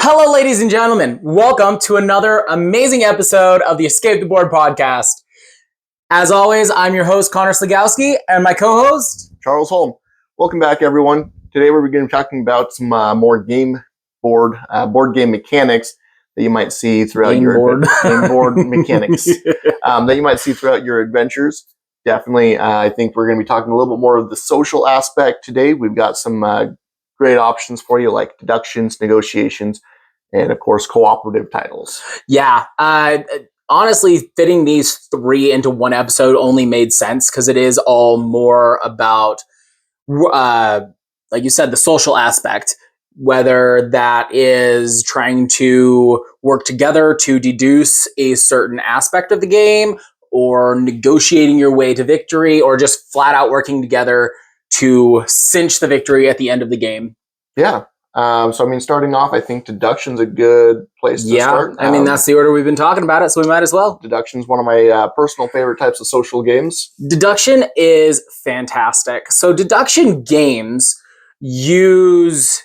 Hello, ladies and gentlemen. Welcome to another amazing episode of the Escape the Board podcast. As always, I'm your host, Connor Sligowski, and my co-host, Charles Holmes. Welcome back, everyone. Today we're going to be talking about some more board game mechanics that you might see throughout game board mechanics that you might see throughout your adventures. Definitely, I think we're going to be talking a little bit more of the social aspect today. We've got some great options for you, like deductions, negotiations, and of course, cooperative titles. Yeah. Honestly, fitting these three into one episode only made sense because it is all more about, like you said, the social aspect, whether that is trying to work together to deduce a certain aspect of the game, or negotiating your way to victory, or just flat out working together to cinch the victory at the end of the game. Yeah. Starting off, I think deduction's a good place to start. That's the order we've been talking about it, so we might as well. Deduction's one of my personal favorite types of social games. Deduction is fantastic. So deduction games use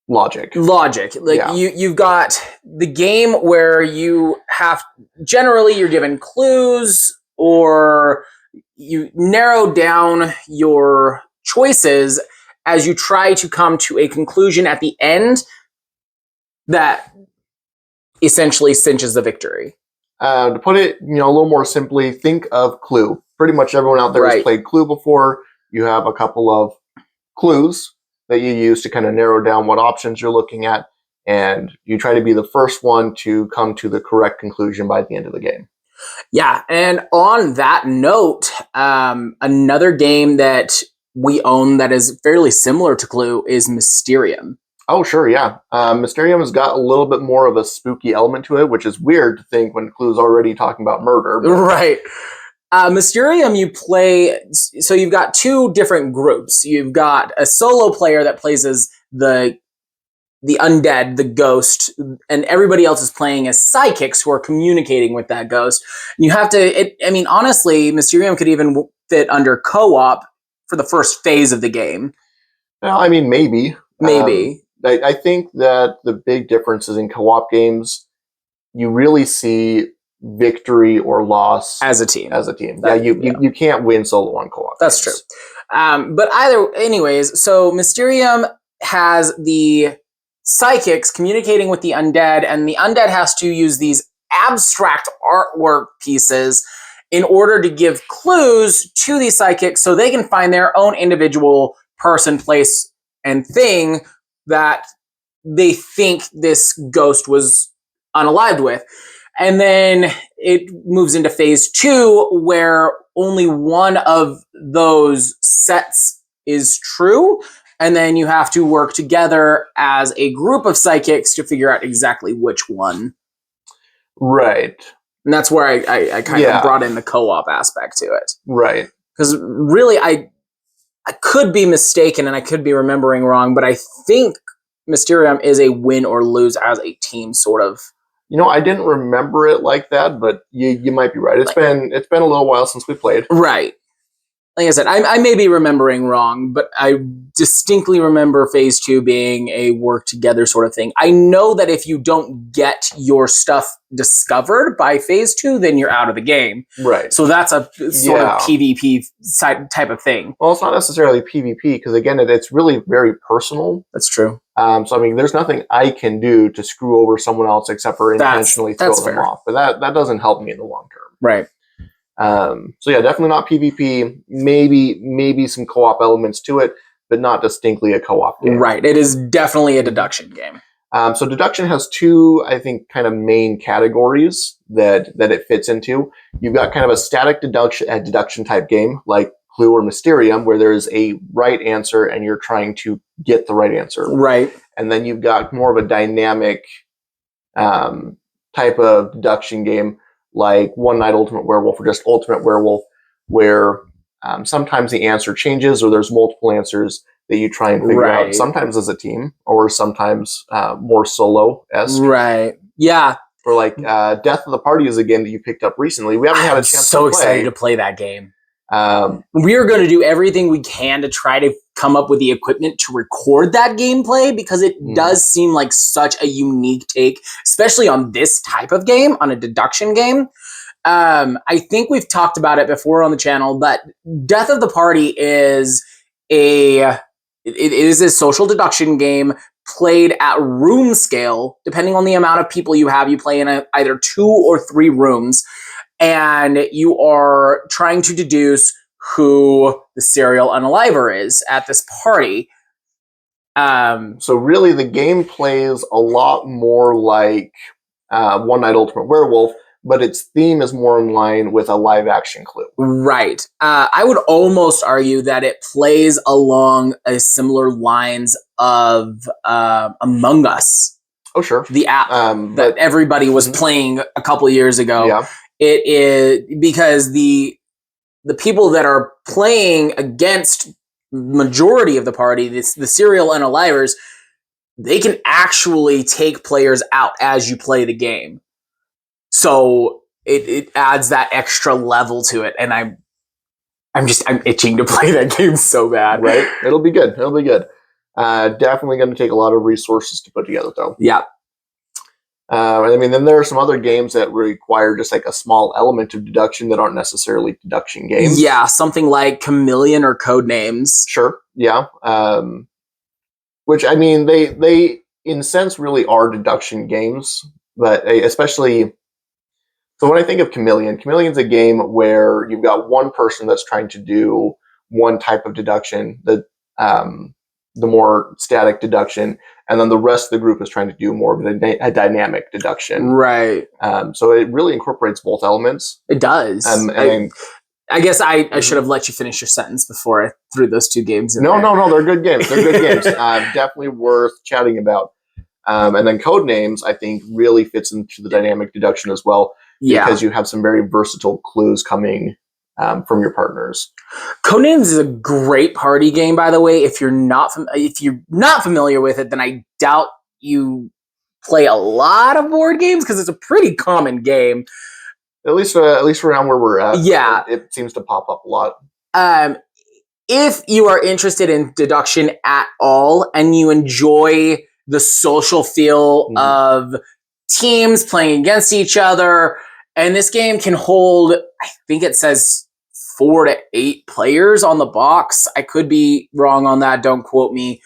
logic. You've got the game where you're given clues, or you narrow down your choices as you try to come to a conclusion at the end that essentially cinches the victory. To put it, a little more simply, think of Clue. Pretty much everyone out there has played Clue before. You have a couple of clues that you use to kind of narrow down what options you're looking at, and you try to be the first one to come to the correct conclusion by the end of the game. Yeah, and on that note, another game that we own that is fairly similar to Clue is Mysterium. Oh, sure, yeah. Mysterium has got a little bit more of a spooky element to it, which is weird to think when Clue's already talking about murder. Right. Mysterium, you play, so you've got two different groups. You've got a solo player that plays as the undead, the ghost, and everybody else is playing as psychics who are communicating with that ghost. And you have to, honestly, Mysterium could even fit under co-op for the first phase of the game. Well, maybe. Maybe. I think that the big difference is in co-op games, you really see victory or loss as a team. You can't win solo on co-op. That's games. True. So Mysterium has the psychics communicating with the undead, and the undead has to use these abstract artwork pieces in order to give clues to these psychics so they can find their own individual person, place, and thing that they think this ghost was unalived with. And then it moves into phase 2, where only one of those sets is true. And then you have to work together as a group of psychics to figure out exactly which one. Right. And that's where I kind of brought in the co-op aspect to it. Right. Because really, I could be mistaken and I could be remembering wrong, but I think Mysterium is a win or lose as a team, sort of. I didn't remember it like that, but you might be right. It's been a little while since we played. Right. Like I said, I may be remembering wrong, but I distinctly remember phase 2 being a work together sort of thing. I know that if you don't get your stuff discovered by phase 2, then you're out of the game. Right. So that's a sort of PvP type of thing. Well, it's not necessarily PvP, because again, it's really very personal. That's true. There's nothing I can do to screw over someone else except for intentionally throw them off. But that doesn't help me in the long term. Right. Definitely not PvP. Maybe some co-op elements to it, but not distinctly a co-op game. Right. It is definitely a deduction game. So deduction has two, I think, kind of main categories that it fits into. You've got kind of a static deduction type game, like Clue or Mysterium, where there's a right answer and you're trying to get the right answer. Right. And then you've got more of a dynamic type of deduction game, like One Night Ultimate Werewolf or just Ultimate Werewolf, where sometimes the answer changes or there's multiple answers that you try and figure out, sometimes as a team or sometimes more solo-esque. Right. Yeah. Or like Death of the Party is a game that you picked up recently. We haven't had a chance to play. I'm so excited to play that game. We are going to do everything we can to try to come up with the equipment to record that gameplay, because it does seem like such a unique take, especially on this type of game, on a deduction game. I think we've talked about it before on the channel, but Death of the Party is it is a social deduction game played at room scale. Depending on the amount of people you have, you play in either 2 or 3 rooms, and you are trying to deduce who the serial unaliver is at this party. So really, the game plays a lot more like One Night Ultimate Werewolf, but its theme is more in line with a live action Clue. Right. I would almost argue that it plays along a similar lines of Among Us. Oh, sure. The app that everybody was playing a couple of years ago. Yeah. It is because the people that are playing against majority of the party, the serial unalivers, they can actually take players out as you play the game. So it adds that extra level to it, and I'm itching to play that game so bad. Right? It'll be good. It'll be good. Definitely going to take a lot of resources to put together, though. Yeah. I mean, then there are some other games that require just like a small element of deduction that aren't necessarily deduction games. Yeah, something like Chameleon or Codenames. Sure. Yeah. Which, I mean, they in a sense really are deduction games, but especially. So when I think of Chameleon's a game where you've got one person that's trying to do one type of deduction, the more static deduction, and then the rest of the group is trying to do more of a dynamic deduction. Right. So it really incorporates both elements. It does. I guess I should have let you finish your sentence before I threw those 2 games in there. No, they're good games. They're good games. Definitely worth chatting about. And then Codenames, I think, really fits into the dynamic deduction as well. Yeah. Because you have some very versatile clues coming from your partners. Codenames is a great party game, by the way. If you're not familiar with it, then I doubt you play a lot of board games, because it's a pretty common game. At least around where we're at. Yeah, it seems to pop up a lot. If you are interested in deduction at all, and you enjoy the social feel of teams playing against each other, and this game can hold, I think it says 4 to 8 players on the box. I could be wrong on that. Don't quote me.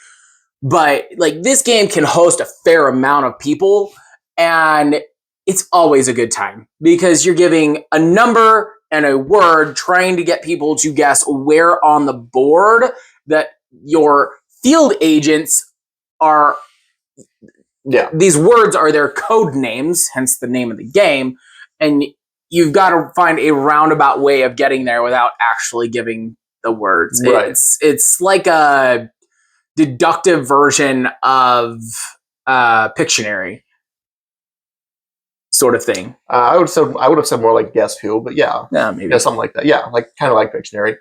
But like, this game can host a fair amount of people, and it's always a good time, because you're giving a number and a word, trying to get people to guess where on the board that your field agents are. Yeah. These words are their code names, hence the name of the game. And you've got to find a roundabout way of getting there without actually giving the words. Right. It's like a deductive version of Pictionary sort of thing. I would have said more like Guess Who, but yeah, maybe. Yeah, something like that. Yeah, like kind of like Pictionary.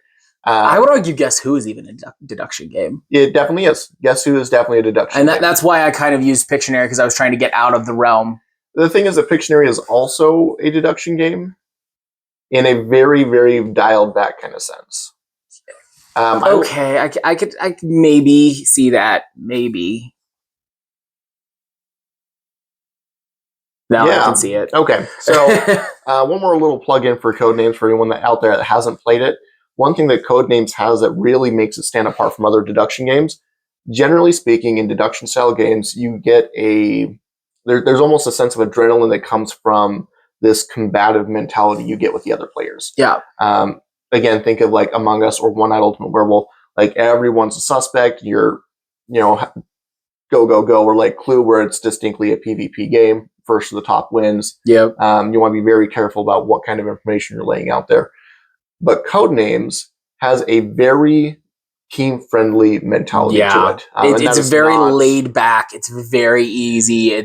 I would argue Guess Who is even a deduction game. It definitely is. Guess Who is definitely a deduction game. And that's why I kind of used Pictionary, because I was trying to get out of the realm. The thing is that Pictionary is also a deduction game in a very, very dialed back kind of sense. Okay, I could maybe see that. Maybe. Now I can see it. Okay, so one more little plug-in for Codenames for anyone out there that hasn't played it. One thing that Codenames has that really makes it stand apart from other deduction games, generally speaking, in deduction-style games, you get there's almost a sense of adrenaline that comes from this combative mentality you get with the other players. Yeah. Again, think of like Among Us or One Night Ultimate Werewolf. Like, everyone's a suspect. You're, go, go, go. Or like Clue, where it's distinctly a PvP game. First to the top wins. Yep. You want to be very careful about what kind of information you're laying out there. But Codenames has a very team-friendly mentality to it. It's very laid back. It's very easy.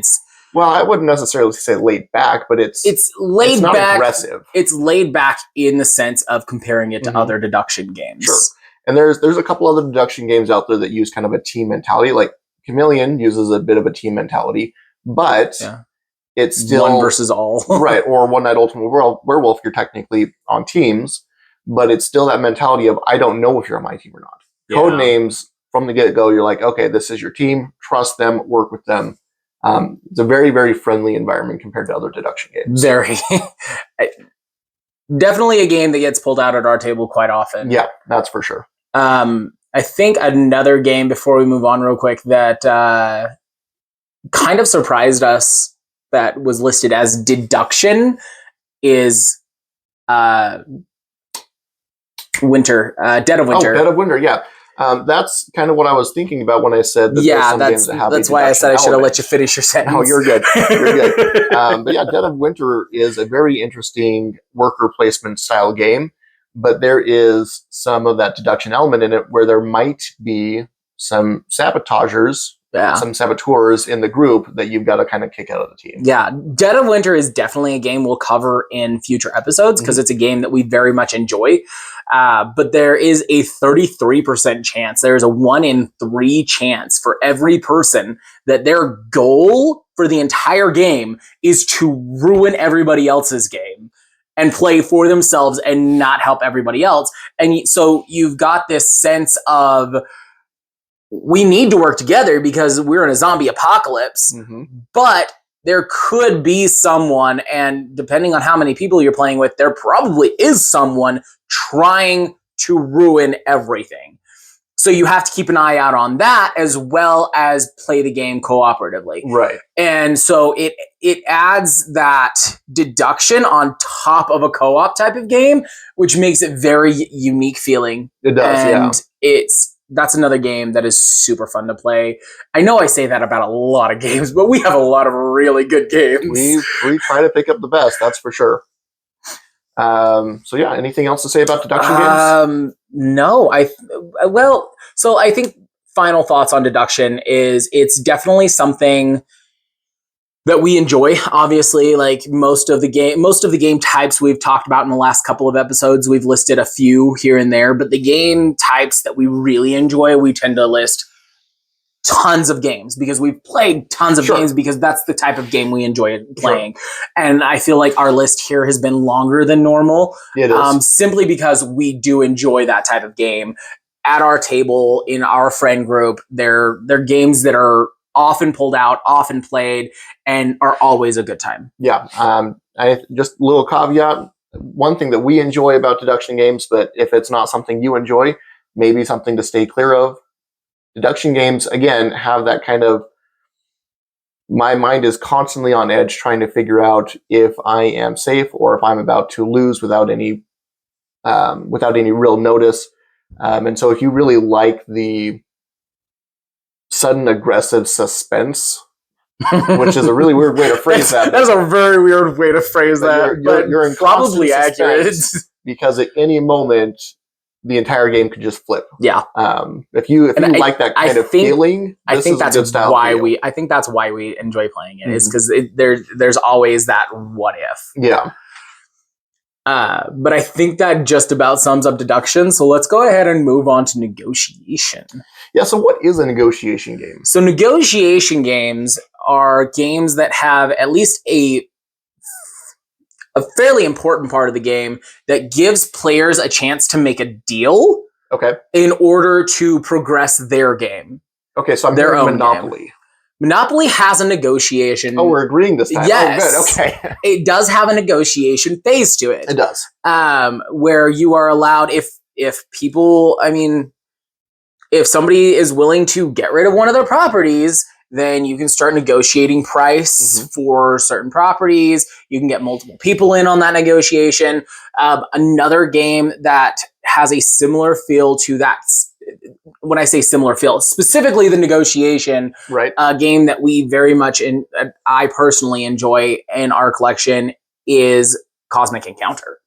Well, I wouldn't necessarily say laid back, but it's laid not back. Aggressive. It's laid back in the sense of comparing it to other deduction games. Sure. And there's a couple other deduction games out there that use kind of a team mentality. Like Chameleon uses a bit of a team mentality, but it's still one versus all. Right. Or One Night Ultimate Werewolf, you're technically on teams, but it's still that mentality of, I don't know if you're on my team or not. Yeah. Codenames from the get-go, you're like, okay, this is your team. Trust them. Work with them. It's a very, very friendly environment compared to other deduction games. Very. Definitely a game that gets pulled out at our table quite often. Yeah, that's for sure. I think another game, before we move on real quick, that kind of surprised us that was listed as Deduction is Winter, Dead of Winter. Oh, Dead of Winter, yeah. That's kind of what I was thinking about when I said that there's some games that have that's why I said I should have let you finish your sentence. No, you're good. You're good. But yeah, Dead of Winter is a very interesting worker placement style game, but there is some of that deduction element in it where there might be some sabotagers, some saboteurs in the group that you've got to kind of kick out of the team. Yeah, Dead of Winter is definitely a game we'll cover in future episodes because it's a game that we very much enjoy. But there is a 33% chance, there's a 1 in 3 chance for every person that their goal for the entire game is to ruin everybody else's game and play for themselves and not help everybody else. And so you've got this sense of, we need to work together because we're in a zombie apocalypse, but there could be someone, and depending on how many people you're playing with, there probably is someone trying to ruin everything. So you have to keep an eye out on that as well as play the game cooperatively. Right. And so it adds that deduction on top of a co-op type of game, which makes it very unique feeling. It does, and that's another game that is super fun to play. I know I say that about a lot of games, but we have a lot of really good games. We try to pick up the best, that's for sure. So yeah, anything else to say about deduction games? No, so I think final thoughts on deduction is it's definitely something that we enjoy. Obviously, like most of the game types we've talked about in the last couple of episodes, we've listed a few here and there, but the game types that we really enjoy, we tend to list tons of games because we've played tons of games because that's the type of game we enjoy playing. And I feel like our list here has been longer than normal, simply because we do enjoy that type of game. At our table, in our friend group, they're games that are often pulled out, often played, and are always a good time. Yeah. Just a little caveat. One thing that we enjoy about deduction games, but if it's not something you enjoy, maybe something to stay clear of. Deduction games, again, have that kind of, my mind is constantly on edge trying to figure out if I am safe or if I'm about to lose without any real notice. And so if you really like the sudden aggressive suspense, which is a really weird way to phrase that. That's a very weird way to phrase that. You're in probably accurate. Because at any moment, the entire game could just flip. Yeah. If you like that kind of feeling, I think that's why we enjoy playing it. Is because there's always that what if. Yeah. But I think that just about sums up deduction. So let's go ahead and move on to negotiation. Yeah. So what is a negotiation game? So negotiation games are games that have at least a fairly important part of the game that gives players a chance to make a deal. Okay. In order to progress their game. Okay, so I'm their own Monopoly. Game. Monopoly has a negotiation. Oh, we're agreeing this time. Yes. Oh, good. Okay. It does have a negotiation phase to it. It does. Where you are allowed, if somebody is willing to get rid of one of their properties, then you can start negotiating price for certain properties. You can get multiple people in on that negotiation. Another game that has a similar feel to that, when I say similar feel, specifically the negotiation, game that we very much, I personally enjoy in our collection is Cosmic Encounter.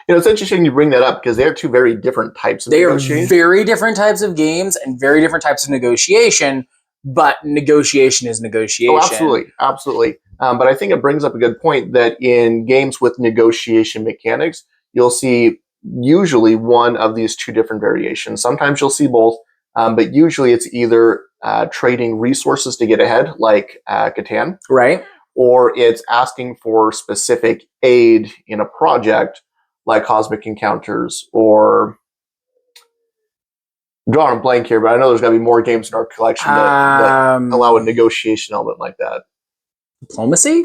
You know, it's interesting you bring that up because they're two very different types of negotiation. They are very different types of games and very different types of negotiation. But negotiation is negotiation. Oh, absolutely. Absolutely. But I think it brings up a good point that in games with negotiation mechanics, you'll see usually one of these two different variations. Sometimes you'll see both, but usually it's either trading resources to get ahead, like Catan. Right. Or it's asking for specific aid in a project, like Cosmic Encounters, or drawing a blank here, but I know there's got to be more games in our collection that allow a negotiation element like that. Diplomacy?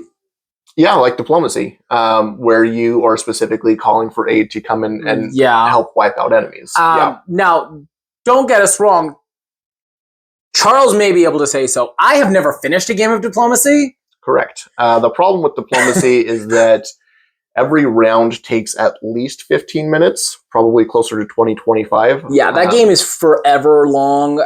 Yeah, like diplomacy, where you are specifically calling for aid to come in and help wipe out enemies. Now, don't get us wrong. Charles may be able to say so. I have never finished a game of diplomacy. Correct. The problem with diplomacy is that every round takes at least 15 minutes, probably closer to 20, 25. Yeah, that game is forever long.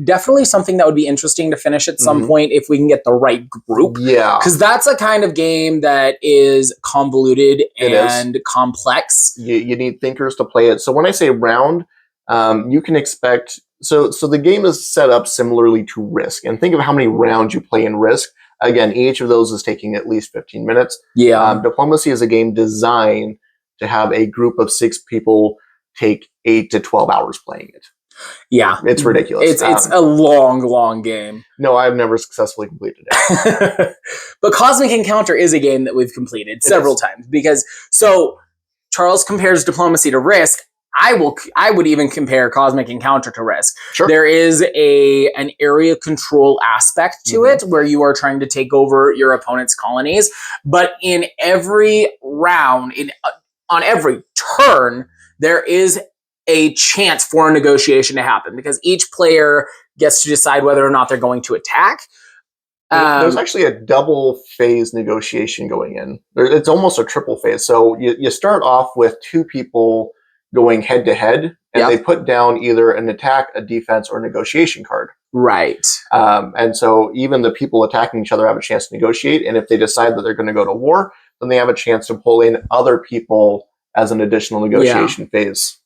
Definitely something that would be interesting to finish at some point if we can get the right group. Yeah. Because that's a kind of game that is convoluted and complex. You need thinkers to play it. So when I say round, you can expect... So the game is set up similarly to Risk. And think of how many rounds you play in Risk. Again, each of those is taking at least 15 minutes. Yeah. Diplomacy is a game designed to have a group of 6 people take 8 to 12 hours playing it. Yeah. It's ridiculous. It's a long game. No, I've never successfully completed it. But Cosmic Encounter is a game that we've completed several times. So Charles compares Diplomacy to Risk. I would even compare Cosmic Encounter to Risk. Sure. There is an area control aspect to it where you are trying to take over your opponent's colonies. But in every round, on every turn, there is a chance for a negotiation to happen because each player gets to decide whether or not they're going to attack. There's actually a double phase negotiation going in. It's almost a triple phase. So you start off with 2 people going head to head, and they put down either an attack, a defense, or a negotiation card. Right. And so even the people attacking each other have a chance to negotiate, and if they decide that they're going to go to war, then they have a chance to pull in other people as an additional negotiation phase.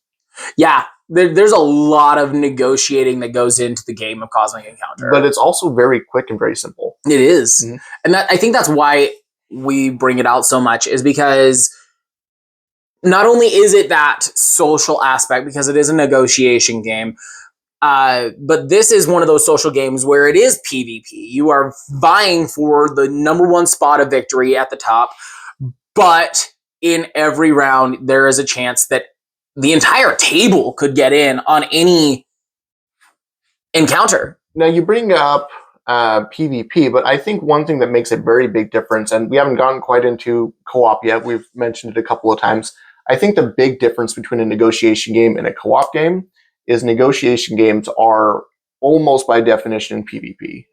Yeah, there's a lot of negotiating that goes into the game of Cosmic Encounter. But it's also very quick and very simple. It is. And I think that's why we bring it out so much, is because not only is it that social aspect, because it is a negotiation game, but this is one of those social games where it is PvP. You are vying for the #1 spot of victory at the top, but in every round, there is a chance that the entire table could get in on any encounter. Now, you bring up PvP, but I think one thing that makes a very big difference, and we haven't gotten quite into co-op yet, we've mentioned it a couple of times, I think the big difference between a negotiation game and a co-op game is negotiation games are almost by definition PvP.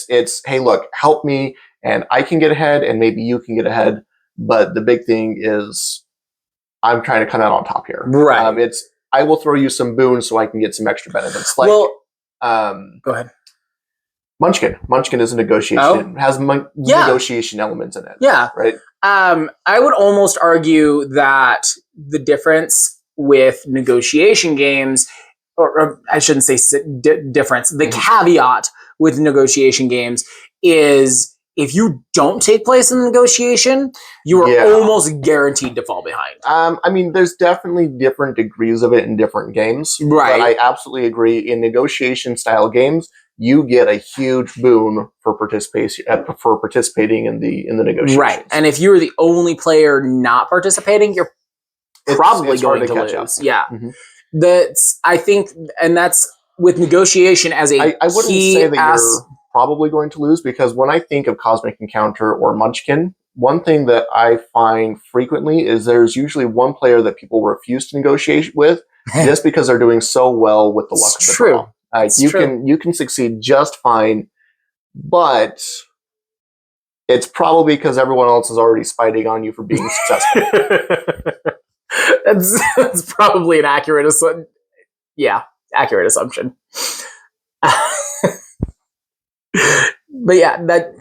It's hey, look, help me, and I can get ahead, and maybe you can get ahead. But the big thing is, I'm trying to come out on top here. Right. I will throw you some boons so I can get some extra benefits. Like, go ahead. Munchkin is a negotiation. It has negotiation elements in it. Yeah. Right. I would almost argue that the difference with negotiation games, or I shouldn't say difference, the caveat with negotiation games is if you don't take place in the negotiation, you are almost guaranteed to fall behind. I mean, there's definitely different degrees of it in different games. Right. But I absolutely agree. In negotiation style games, you get a huge boon for participating in the negotiations. Right. And if you're the only player not participating, you're probably going to catch lose. up. Yeah. I think, and that's with negotiation as a I wouldn't say that you're probably going to lose, because when I think of Cosmic Encounter or Munchkin, one thing that I find frequently is there's usually one player that people refuse to negotiate with just because they're doing so well with the luck of the draw. You can succeed just fine, but it's probably because everyone else is already spiting on you for being successful. That's probably an accurate assumption. Yeah, accurate assumption. But yeah, that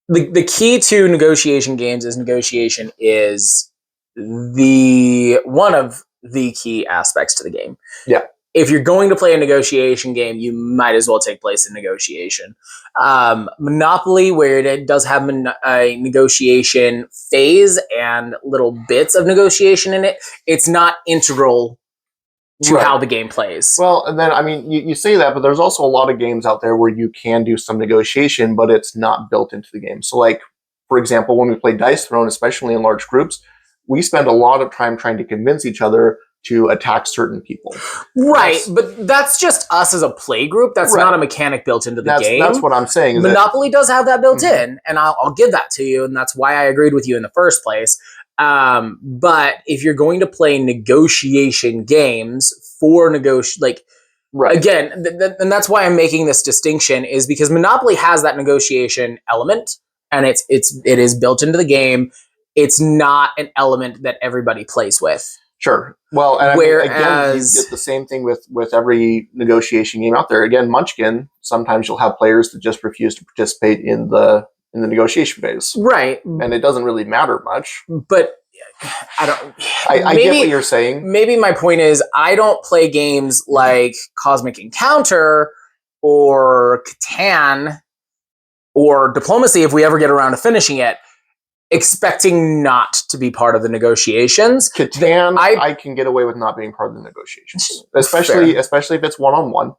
the key to negotiation games is negotiation is one of the key aspects to the game. Yeah. If you're going to play a negotiation game, you might as well take place in negotiation. Monopoly, where it does have a negotiation phase and little bits of negotiation in it, it's not integral to how the game plays. Well, and then, I mean, you say that, but there's also a lot of games out there where you can do some negotiation, but it's not built into the game. So, like, for example, when we play Dice Throne, especially in large groups, we spend a lot of time trying to convince each other to attack certain people. Right, but that's just us as a play group. That's not a mechanic built into the game. That's what I'm saying. Monopoly does have that built in, and I'll give that to you, and that's why I agreed with you in the first place. But if you're going to play negotiation games for again, and that's why I'm making this distinction, is because Monopoly has that negotiation element, and it is built into the game. It's not an element that everybody plays with. Sure. Well, and again, you get the same thing with every negotiation game out there. Again, Munchkin, sometimes you'll have players that just refuse to participate in the negotiation phase. Right. And it doesn't really matter much. But I get what you're saying. Maybe my point is I don't play games like Cosmic Encounter or Catan or Diplomacy, if we ever get around to finishing it, expecting not to be part of the negotiations. Catan, I can get away with not being part of the negotiations, especially if it's one-on-one.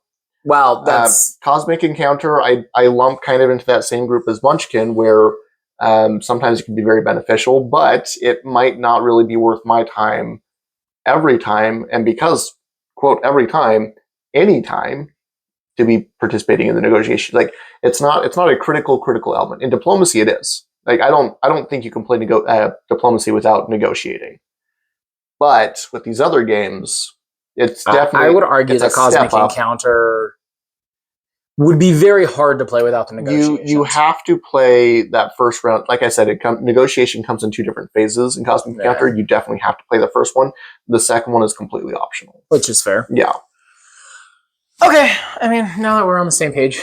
Well, that's Cosmic Encounter. I lump kind of into that same group as Munchkin, where sometimes it can be very beneficial, but it might not really be worth my time every time. And because, quote, every time, any time, to be participating in the negotiation, like it's not a critical element. In Diplomacy, it is. Like I don't think you can play Diplomacy without negotiating. But with these other games, it's definitely. I would argue that Cosmic Encounter would be very hard to play without the negotiations. You have to play that first round. Like I said, negotiation comes in two different phases in Cosmic Encounter. You definitely have to play the first one. The second one is completely optional. Which is fair. Yeah. Okay. I mean, now that we're on the same page.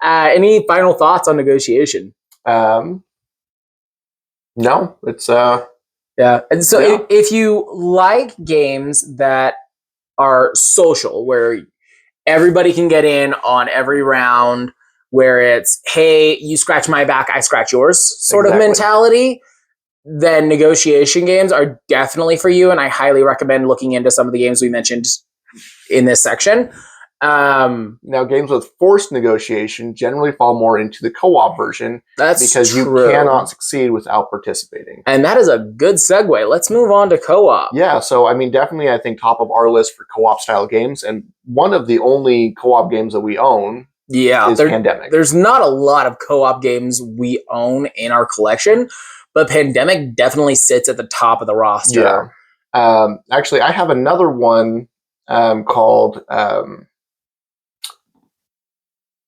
Any final thoughts on negotiation? No, it's yeah. And so if you like games that are social, where everybody can get in on every round, where it's, hey, you scratch my back, I scratch yours sort of mentality, then negotiation games are definitely for you. And I highly recommend looking into some of the games we mentioned in this section. Now, games with forced negotiation generally fall more into the co-op version. That's because true. You cannot succeed without participating. And that is a good segue. Let's move on to co-op. Yeah, so I mean, definitely, I think top of our list for co-op style games, and one of the only co-op games that we own. Is Pandemic. There's not a lot of co-op games we own in our collection, but Pandemic definitely sits at the top of the roster. Yeah. Actually, I have another one called.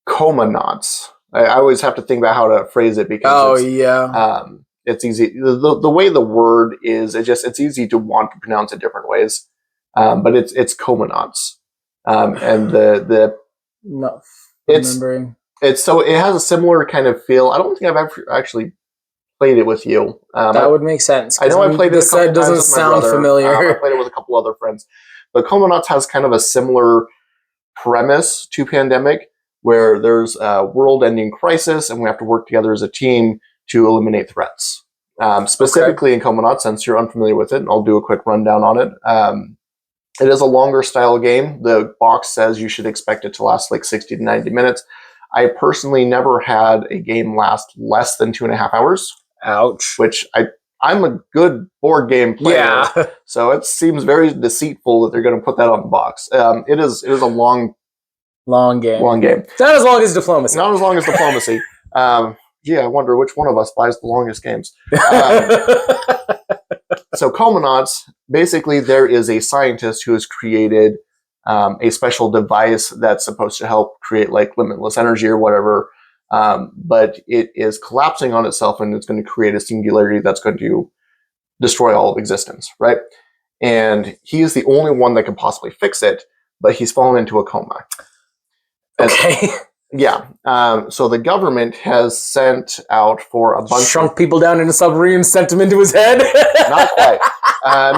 Comanauts. I always have to think about how to phrase it because it's easy. The way the word is, it's easy to want to pronounce it different ways. But it's Comanauts. And remembering. It has a similar kind of feel. I don't think I've ever actually played it with you. That would make sense. I know I played it a couple times doesn't with my sound brother. familiar. I played it with a couple other friends. But Comanauts has kind of a similar premise to Pandemic, where there's a world-ending crisis, and we have to work together as a team to eliminate threats. Specifically in Comanauts, since you're unfamiliar with it, and I'll do a quick rundown on it. It is a longer style game. The box says you should expect it to last like 60 to 90 minutes. I personally never had a game last less than 2.5 hours. Ouch. Which I'm a good board game player, so it seems very deceitful that they're going to put that on the box. It is a long game. Not as long as Diplomacy. Not as long as Diplomacy. Gee, I wonder which one of us buys the longest games. So Comanauts, basically there is a scientist who has created a special device that's supposed to help create like limitless energy or whatever. But it is collapsing on itself, and it's going to create a singularity that's going to destroy all of existence, right? And he is the only one that can possibly fix it, but he's fallen into a coma. Okay. Yeah. So the government has sent out for a bunch Shrunk people down in a submarine and sent them into his head? Not quite.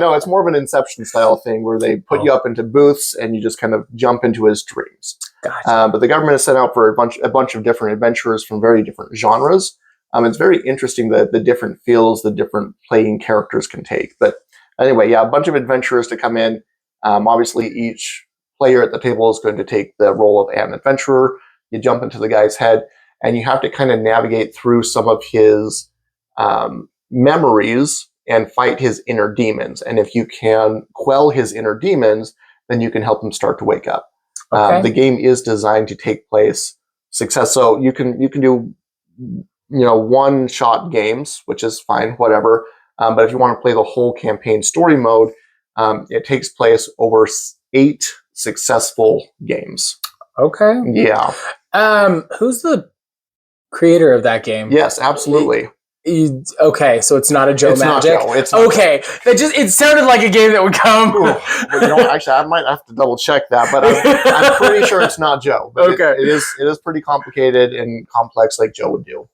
No, it's more of an Inception style thing where they put you up into booths and you just kind of jump into his dreams. Gotcha. But the government has sent out for a bunch of different adventurers from very different genres. It's very interesting that the different feels the different playing characters can take. But anyway, yeah, a bunch of adventurers to come in. Obviously, each player at the table is going to take the role of an adventurer. You jump into the guy's head, and you have to kind of navigate through some of his memories and fight his inner demons. And if you can quell his inner demons, then you can help him start to wake up. Okay. The game is designed to take place so you can do one-shot games, which is fine, whatever. But if you want to play the whole campaign story mode, it takes place over 8 successful games. Okay. Yeah. Who's the creator of that game? Yes, absolutely. Okay, so it's not a Joe It's Magic. not Joe. It's not okay. It sounded like a game that would come. Actually, I might have to double check that, but I'm pretty sure it's not Joe. But okay. It is pretty complicated and complex, like Joe would do.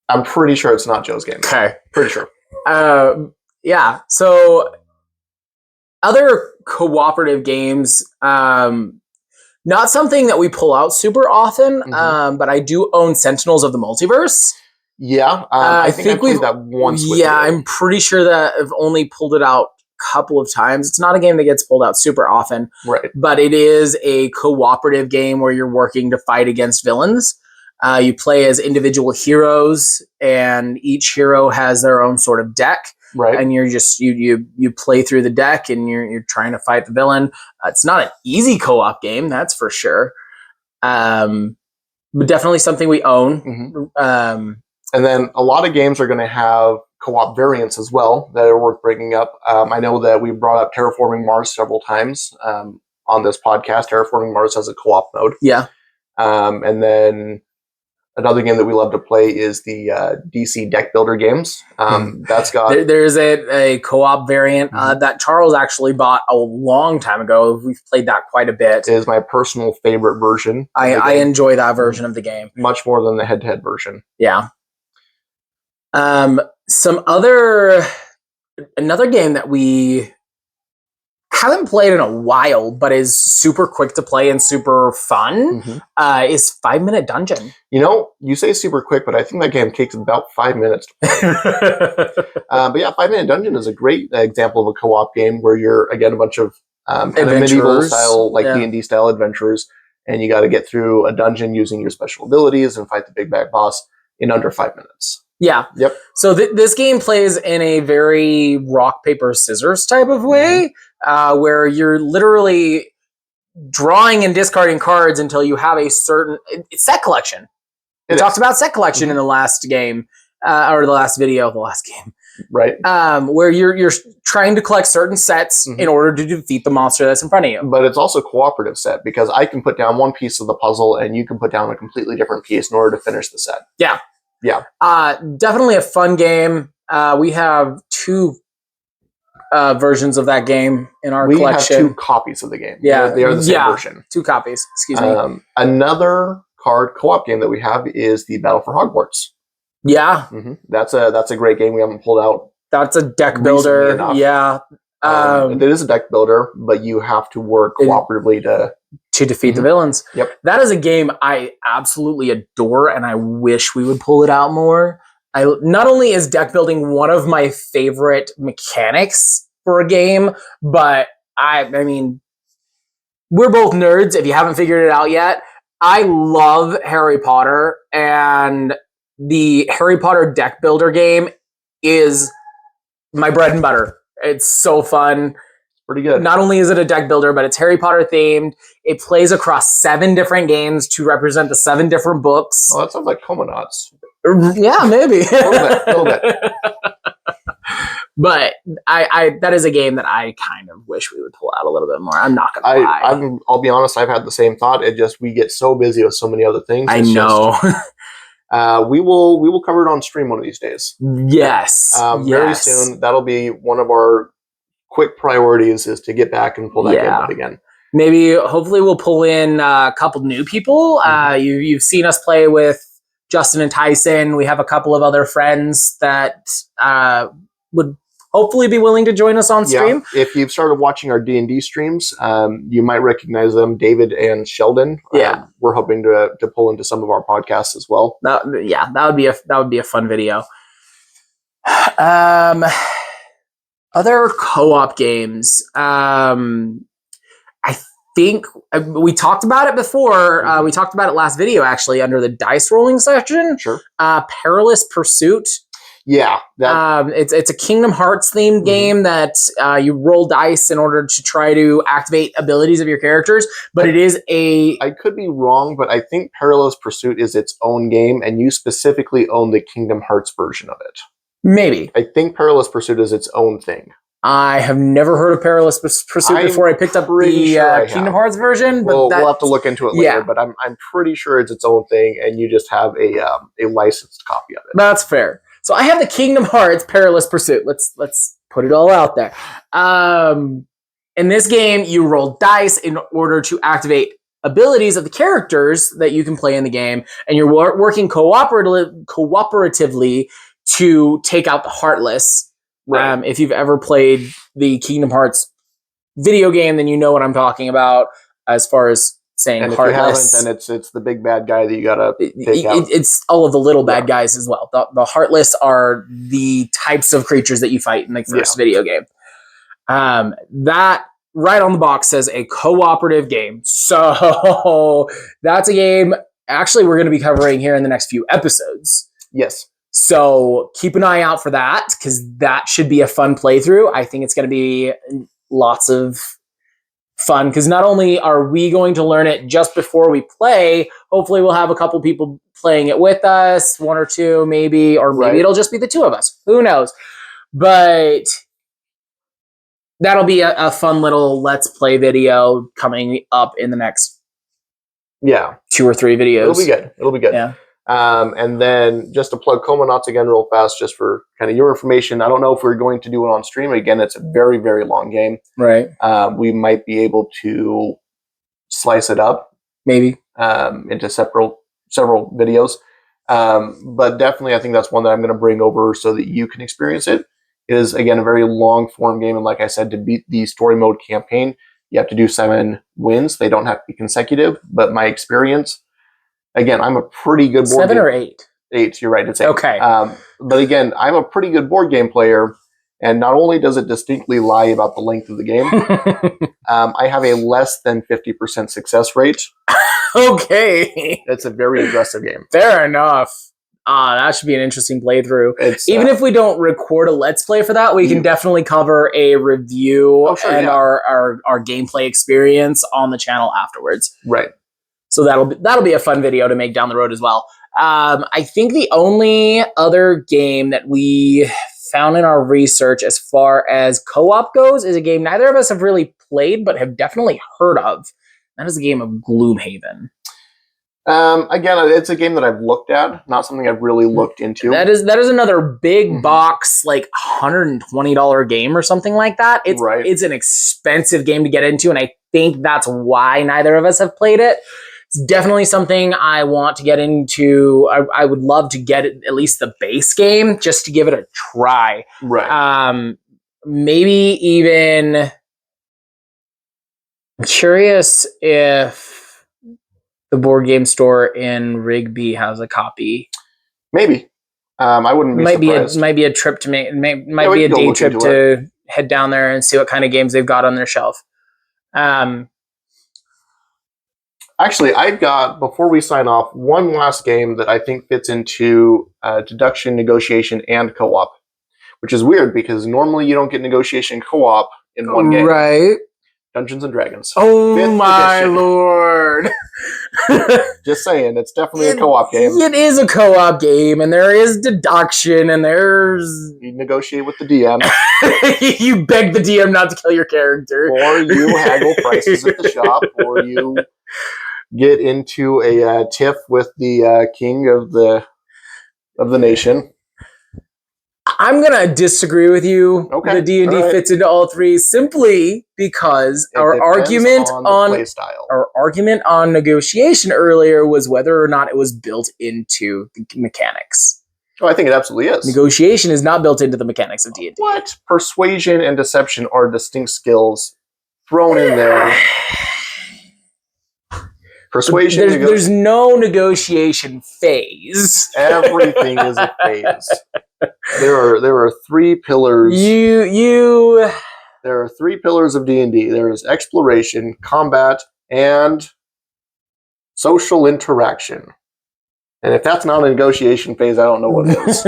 I'm pretty sure it's not Joe's game. Okay. Pretty sure. Yeah. So other cooperative games, not something that we pull out super often, but I do own Sentinels of the Multiverse. Yeah, I think I played that once. Yeah, I'm pretty sure that I've only pulled it out a couple of times. It's not a game that gets pulled out super often, right? But it is a cooperative game where you're working to fight against villains. You play as individual heroes, and each hero has their own sort of deck. Right. And you're just you play through the deck, and you're trying to fight the villain. It's not an easy co-op game, that's for sure. But definitely something we own. And then a lot of games are going to have co-op variants as well that are worth bringing up. I know that we brought up Terraforming Mars several times on this podcast. Terraforming Mars has a co-op mode. Yeah. And then another game that we love to play is the DC deck builder games. That's got there's a co-op variant that Charles actually bought a long time ago. We've played that quite a bit. It is my personal favorite version. I enjoy that version of the game much more than the head-to-head version. Yeah. Another game that we haven't played in a while, but is super quick to play and super fun, is 5 Minute Dungeon. You say super quick, but I think that game takes about 5 minutes to play. But yeah, 5 Minute Dungeon is a great example of a co-op game where you're, again, a bunch of kind of medieval style, like D&D style adventurers, and you got to get through a dungeon using your special abilities and fight the big bad boss in under 5 minutes. Yeah. Yep. So this game plays in a very rock, paper, scissors type of way, where you're literally drawing and discarding cards until you have a certain set collection. We talked about set collection in the last game, or the last video of the last game. Right. Where you're trying to collect certain sets in order to defeat the monster that's in front of you. But it's also cooperative set, because I can put down one piece of the puzzle and you can put down a completely different piece in order to finish the set. Yeah. Yeah. Definitely a fun game. We have 2 versions of that game in our collection. We have 2 copies of the game. Yeah. They are the same version. 2 copies. Excuse me. Another card co-op game that we have is the Battle for Hogwarts. Yeah. That's a great game we haven't pulled out. That's a deck builder. Yeah. It is a deck builder, but you have to work cooperatively to defeat the villains. Yep. That is a game I absolutely adore, and I wish we would pull it out more. Not only is deck building one of my favorite mechanics for a game, but I mean, we're both nerds. If you haven't figured it out yet, I love Harry Potter, and the Harry Potter deck builder game is my bread and butter. It's so fun. Pretty good. Not only is it a deck builder, but it's Harry Potter themed. It plays across 7 different games to represent the 7 different books. Oh, that sounds like Comanauts. Yeah, maybe. A little bit. But I that is a game that I kind of wish we would pull out a little bit more. I'm not gonna lie. I'll be honest. I've had the same thought. We get so busy with so many other things. I know. We will cover it on stream one of these days. Yes. Very soon. That'll be one of our quick priorities, is to get back and pull that game out again. Maybe, hopefully, we'll pull in a couple new people. You've seen us play with Justin and Tyson. We have a couple of other friends that would hopefully be willing to join us on stream. Yeah. If you've started watching our D&D streams, you might recognize them, David and Sheldon. We're hoping to pull into some of our podcasts as well. That would be a fun video. Other co-op games. I think we talked about it before. We talked about it last video, actually, under the dice rolling section. Sure. Perilous Pursuit. Yeah. It's a Kingdom Hearts themed game that you roll dice in order to try to activate abilities of your characters. But it is I could be wrong, but I think Perilous Pursuit is its own game, and you specifically own the Kingdom Hearts version of it. Maybe. I think Perilous Pursuit is its own thing. I have never heard of Perilous Pursuit before I picked up the Kingdom Hearts version. But we'll have to look into it later, but I'm pretty sure it's its own thing, and you just have a licensed copy of it. That's fair. So I have the Kingdom Hearts Perilous Pursuit. Let's put it all out there. In this game, you roll dice in order to activate abilities of the characters that you can play in the game, and you're working cooperatively to take out the Heartless. Right. If you've ever played the Kingdom Hearts video game, then you know what I'm talking about as far as saying and Heartless. If you haven't, then it's the big bad guy that you gotta take out. It's all of the little bad guys as well. The Heartless are the types of creatures that you fight in the first video game. That right on the box says a cooperative game. So that's a game actually we're going to be covering here in the next few episodes. Yes. So keep an eye out for that, because that should be a fun playthrough. I think it's going to be lots of fun, because not only are we going to learn it just before we play, hopefully we'll have a couple people playing it with us, one or two maybe, or maybe it'll just be the two of us. Who knows? But that'll be a fun little Let's Play video coming up in the next 2 or 3 videos. It'll be good. Yeah. And then just to plug Comanauts again real fast, just for kind of your information. I don't know if we're going to do it on stream. Again, it's a very, very long game. Right. We might be able to slice it up. Maybe. Into several videos. But definitely I think that's one that I'm going to bring over so that you can experience it. It is, again, a very long form game. And like I said, to beat the story mode campaign, you have to do 7 wins. They don't have to be consecutive, but my experience, again, I'm a pretty good board 7 or 8? 8, you're right, it's 8. Okay. But again, I'm a pretty good board game player, and not only does it distinctly lie about the length of the game, I have a less than 50% success rate. Okay. It's a very aggressive game. Fair enough. That should be an interesting playthrough. Even if we don't record a Let's Play for that, we can definitely cover a review our gameplay experience on the channel afterwards. Right. So that'll be a fun video to make down the road as well. I think the only other game that we found in our research as far as co-op goes is a game neither of us have really played, but have definitely heard of. That is the game of Gloomhaven. Again, it's a game that I've looked at, not something I've really looked into. That is another big box, like $120 game or something like that. It's an expensive game to get into, and I think that's why neither of us have played it. It's definitely something I want to get into. I would love to get at least the base game just to give it a try. Right. Maybe even, I'm curious if the board game store in Rigby has a copy. Maybe. I wouldn't be surprised. Might be a trip to make. Might be a day trip to head down there and see what kind of games they've got on their shelf. Actually, I've got, before we sign off, one last game that I think fits into deduction, negotiation, and co-op, which is weird because normally you don't get negotiation co-op in one game. Right. Dungeons and Dragons. Oh, 5th my edition. Lord. Just saying, it's definitely a co-op game. It is a co-op game, and there is deduction, and there's... You negotiate with the DM. You beg the DM not to kill your character. Or you haggle prices at the shop, or you get into a tiff with the king of the nation. I'm going to disagree with you. Okay. The D&D fits into all three simply because our argument on negotiation earlier was whether or not it was built into the mechanics. Oh, I think it absolutely is. Negotiation is not built into the mechanics of D&D. What? Persuasion and deception are distinct skills thrown in there. Persuasion. There's no negotiation phase. Everything is a phase. There are 3 pillars. There are 3 pillars of D&D. There is exploration, combat, and social interaction. And if that's not a negotiation phase, I don't know what is.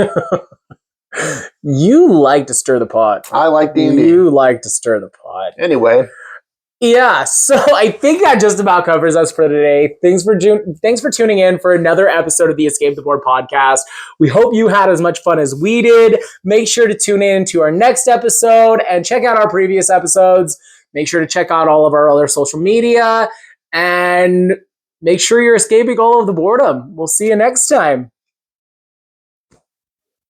You like to stir the pot. I like D&D. You like to stir the pot. Anyway. Yeah, so I think that just about covers us for today. Thanks for tuning in for another episode of the Escape the Board podcast. We hope you had as much fun as we did. Make sure to tune in to our next episode and check out our previous episodes. Make sure to check out all of our other social media and make sure you're escaping all of the boredom. We'll see you next time.